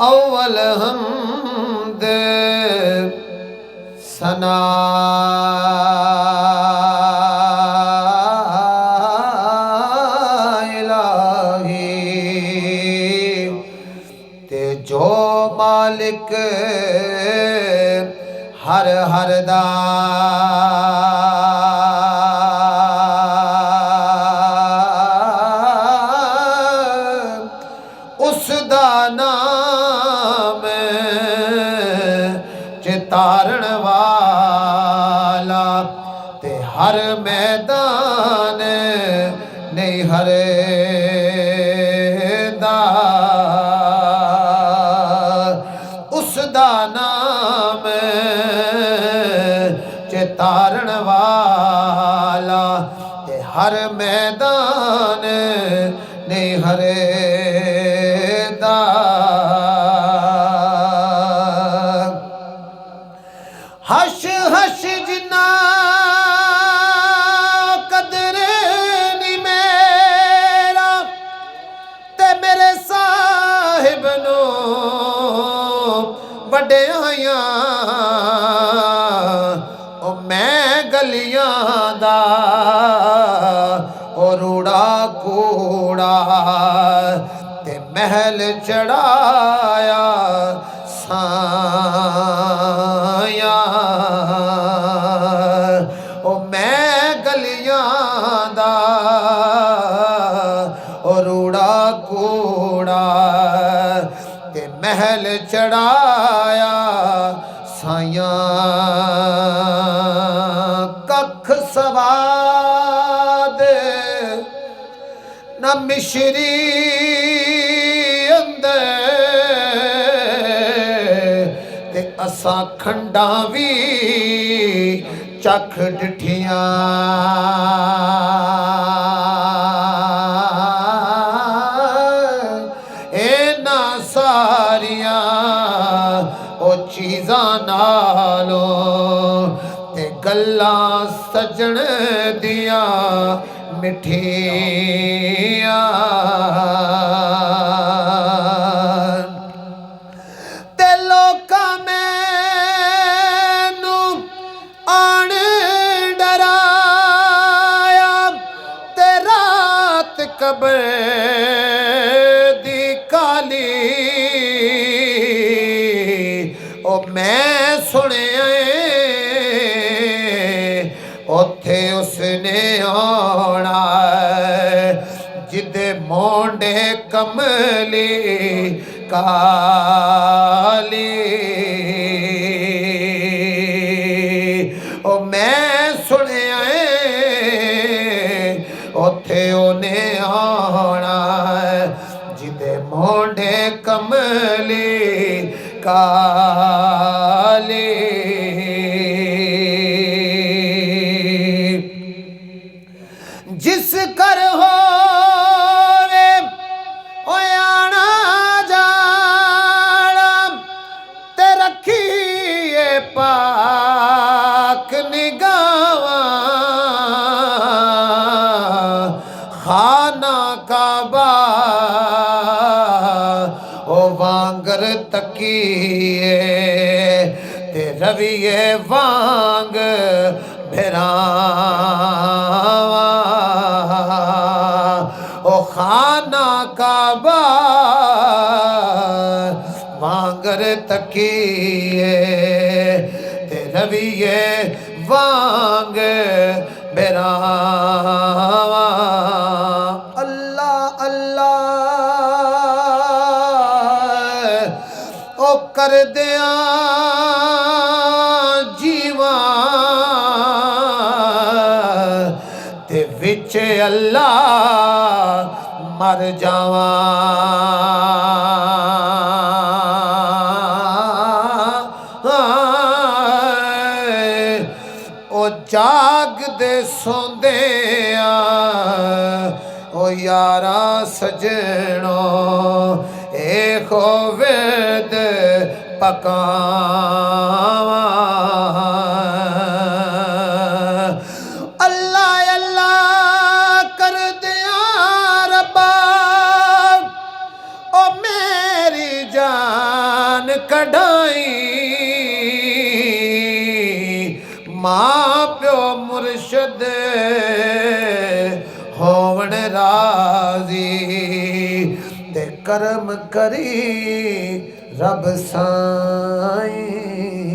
अव्वल हमद सना इलाही ते जो मालिक हर हर दा उसदा नाम चितारण वाला ते हर मैदान नहीं हरे दा उसदा नाम चितारण वाला ते हर मैदान नहीं हरे हश हश जिन्ना कदर नी मेरा ते मेरे साहिब नो वड्डिया ओ मैं गलियां दा ओ रूड़ा कूड़ा ते महल चढ़ाया साया ओ मैं गलियां दा ओ रूड़ा कूड़ा ते महल चढ़ाया साया कख सवाद न मिश्री असा खंडा भी चख डिठिया इना सारिया ओ चीज़ां नालों ते गल्लां सजण दिया मिठिया कब्र दी काली ओ मैं सुनिया ओथे उसने आना जिदे मोंडे कमली काली ओ मैं सुनिया ओथे ओने आना जिदे मोंडे कमली काली जिस कर हो रे ओ आना जाना ते रखिए पाक निगावा खाना काबा ओ वांगर तकिए ते रविए वांग भिरावा ओ खाना काबा वांगर तकिए ते रविए वांग भिरावा कर दिया जीवा ते विच अल्लाह मर जावा ओ जाग दे सोंदे ओ यारा सजनो ए वेद पकावा अल्लाह अल्लाह कर दिया कढ़ाई मां प्यो मुर्शद होवण राजी ते कर्म करी रब साईं।